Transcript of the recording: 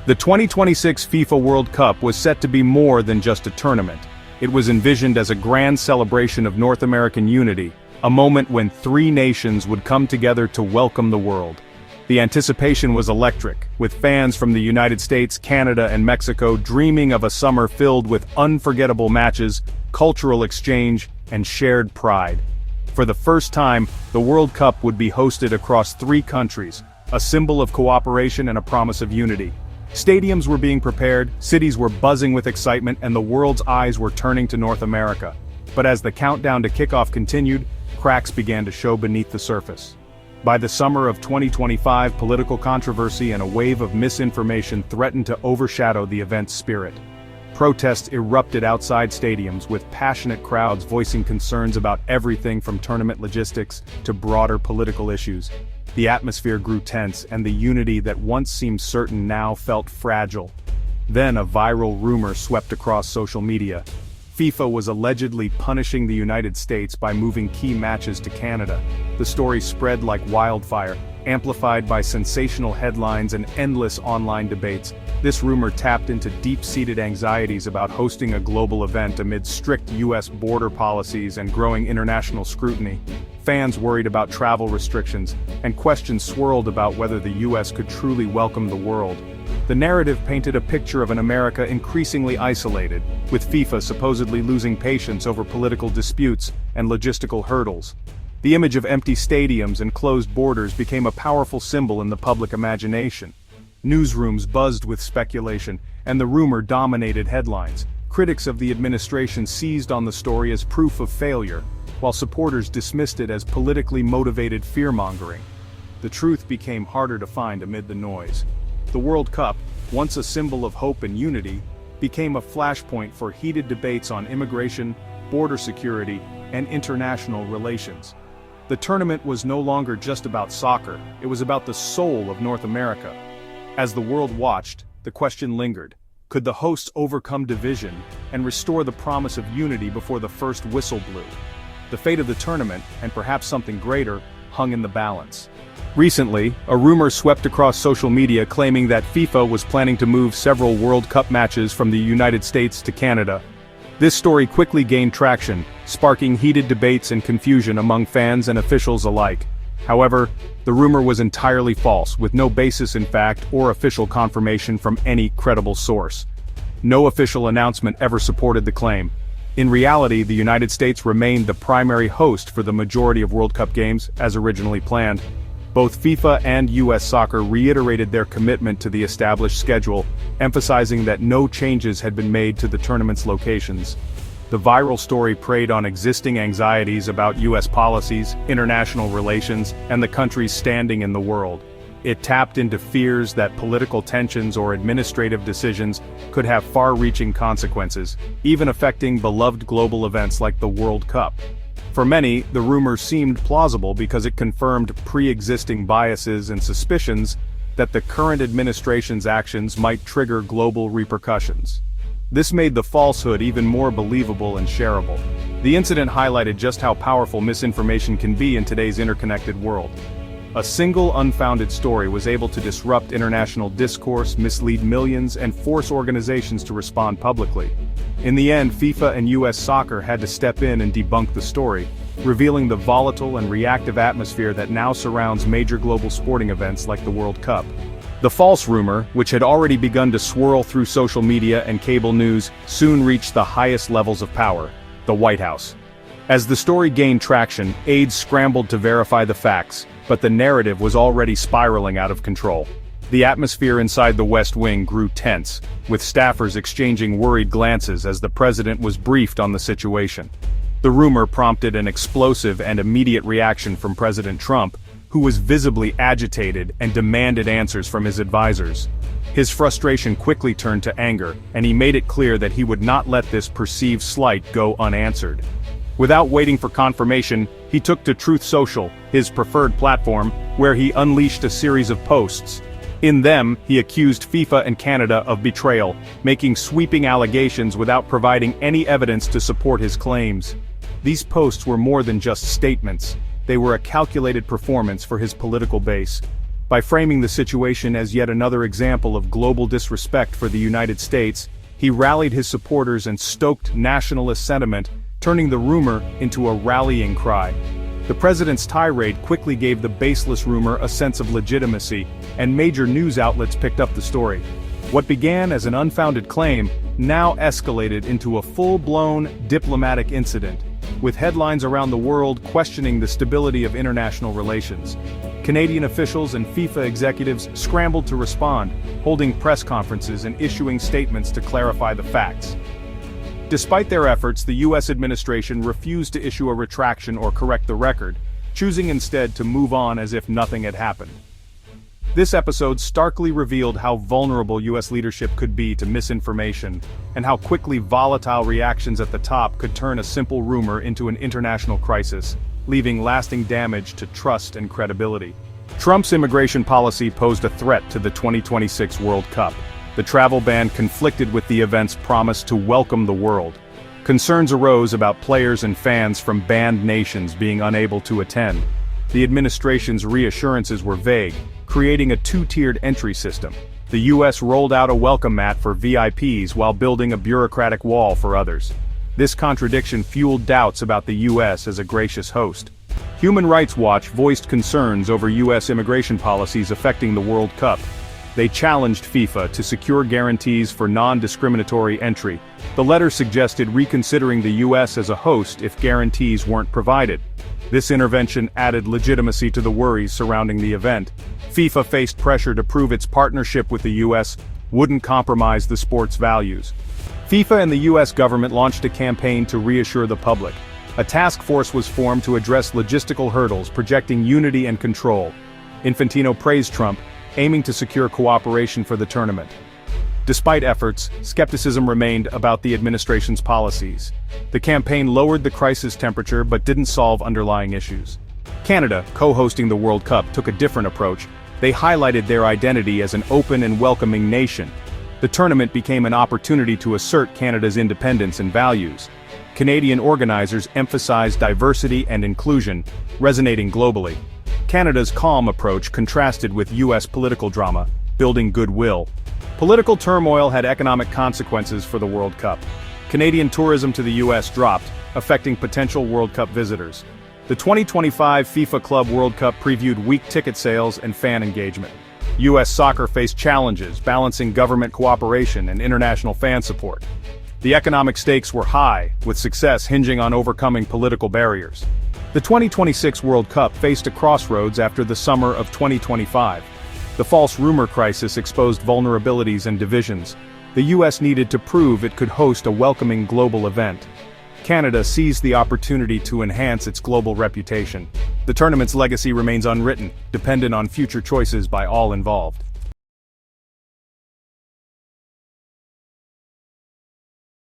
The 2026 FIFA World Cup was set to be more than just a tournament. It was envisioned as a grand celebration of North American unity, a moment when three nations would come together to welcome the world. The anticipation was electric, with fans from the United States, Canada, and Mexico dreaming of a summer filled with unforgettable matches, cultural exchange, and shared pride. For the first time, the World Cup would be hosted across three countries, a symbol of cooperation and a promise of unity. Stadiums were being prepared, cities were buzzing with excitement, and the world's eyes were turning to North America. But as the countdown to kickoff continued, cracks began to show beneath the surface. By the summer of 2025, political controversy and a wave of misinformation threatened to overshadow the event's spirit. Protests erupted outside stadiums, with passionate crowds voicing concerns about everything from tournament logistics to broader political issues. The atmosphere grew tense, and the unity that once seemed certain now felt fragile. Then a viral rumor swept across social media. FIFA was allegedly punishing the United States by moving key matches to Canada. The story spread like wildfire, amplified by sensational headlines and endless online debates. This rumor tapped into deep-seated anxieties about hosting a global event amid strict U.S. border policies and growing international scrutiny. Fans worried about travel restrictions, and questions swirled about whether the U.S. could truly welcome the world. The narrative painted a picture of an America increasingly isolated, with FIFA supposedly losing patience over political disputes and logistical hurdles. The image of empty stadiums and closed borders became a powerful symbol in the public imagination. Newsrooms buzzed with speculation, and the rumor dominated headlines. Critics of the administration seized on the story as proof of failure, while supporters dismissed it as politically motivated fear-mongering. The truth became harder to find amid the noise. The World Cup, once a symbol of hope and unity, became a flashpoint for heated debates on immigration, border security, and international relations. The tournament was no longer just about soccer, it was about the soul of North America. As the world watched, the question lingered: could the hosts overcome division and restore the promise of unity before the first whistle blew? The fate of the tournament, and perhaps something greater, hung in the balance. Recently, a rumor swept across social media claiming that FIFA was planning to move several World Cup matches from the United States to Canada. This story quickly gained traction, sparking heated debates and confusion among fans and officials alike. However, the rumor was entirely false, with no basis in fact or official confirmation from any credible source. No official announcement ever supported the claim. In reality, the United States remained the primary host for the majority of World Cup games, as originally planned. Both FIFA and U.S. Soccer reiterated their commitment to the established schedule, emphasizing that no changes had been made to the tournament's locations. The viral story preyed on existing anxieties about U.S. policies, international relations, and the country's standing in the world. It tapped into fears that political tensions or administrative decisions could have far-reaching consequences, even affecting beloved global events like the World Cup. For many, the rumor seemed plausible because it confirmed pre-existing biases and suspicions that the current administration's actions might trigger global repercussions. This made the falsehood even more believable and shareable. The incident highlighted just how powerful misinformation can be in today's interconnected world. A single unfounded story was able to disrupt international discourse, mislead millions, and force organizations to respond publicly. In the end, FIFA and U.S. Soccer had to step in and debunk the story, revealing the volatile and reactive atmosphere that now surrounds major global sporting events like the World Cup. The false rumor, which had already begun to swirl through social media and cable news, soon reached the highest levels of power: the White House. As the story gained traction, aides scrambled to verify the facts, but the narrative was already spiraling out of control. The atmosphere inside the West Wing grew tense, with staffers exchanging worried glances as the president was briefed on the situation. The rumor prompted an explosive and immediate reaction from President Trump, who was visibly agitated and demanded answers from his advisors. His frustration quickly turned to anger, and he made it clear that he would not let this perceived slight go unanswered. Without waiting for confirmation, he took to Truth Social, his preferred platform, where he unleashed a series of posts. In them, he accused FIFA and Canada of betrayal, making sweeping allegations without providing any evidence to support his claims. These posts were more than just statements. They were a calculated performance for his political base. By framing the situation as yet another example of global disrespect for the United States, he rallied his supporters and stoked nationalist sentiment, turning the rumor into a rallying cry. The president's tirade quickly gave the baseless rumor a sense of legitimacy, and major news outlets picked up the story. What began as an unfounded claim now escalated into a full-blown diplomatic incident, with headlines around the world questioning the stability of international relations. Canadian officials and FIFA executives scrambled to respond, holding press conferences and issuing statements to clarify the facts. Despite their efforts, the U.S. administration refused to issue a retraction or correct the record, choosing instead to move on as if nothing had happened. This episode starkly revealed how vulnerable U.S. leadership could be to misinformation, and how quickly volatile reactions at the top could turn a simple rumor into an international crisis, leaving lasting damage to trust and credibility. Trump's immigration policy posed a threat to the 2026 World Cup. The travel ban conflicted with the event's promise to welcome the world. Concerns arose about players and fans from banned nations being unable to attend. The administration's reassurances were vague, creating a two-tiered entry system. The U.S. rolled out a welcome mat for VIPs while building a bureaucratic wall for others. This contradiction fueled doubts about the U.S. as a gracious host. Human Rights Watch voiced concerns over U.S. immigration policies affecting the World Cup. They challenged FIFA to secure guarantees for non-discriminatory entry. The letter suggested reconsidering the U.S. as a host if guarantees weren't provided. This intervention added legitimacy to the worries surrounding the event. FIFA faced pressure to prove its partnership with the U.S. wouldn't compromise the sport's values. FIFA and the U.S. government launched a campaign to reassure the public. A task force was formed to address logistical hurdles, projecting unity and control. Infantino praised Trump, aiming to secure cooperation for the tournament. Despite efforts, skepticism remained about the administration's policies. The campaign lowered the crisis temperature but didn't solve underlying issues. Canada, co-hosting the World Cup, took a different approach. They highlighted their identity as an open and welcoming nation. The tournament became an opportunity to assert Canada's independence and values. Canadian organizers emphasized diversity and inclusion, resonating globally. Canada's calm approach contrasted with U.S. political drama, building goodwill. Political turmoil had economic consequences for the World Cup. Canadian tourism to the U.S. dropped, affecting potential World Cup visitors. The 2025 FIFA Club World Cup previewed weak ticket sales and fan engagement. U.S. soccer faced challenges, balancing government cooperation and international fan support. The economic stakes were high, with success hinging on overcoming political barriers. The 2026 World Cup faced a crossroads after the summer of 2025. The false rumor crisis exposed vulnerabilities and divisions. The U.S. needed to prove it could host a welcoming global event. Canada seized the opportunity to enhance its global reputation. The tournament's legacy remains unwritten, dependent on future choices by all involved.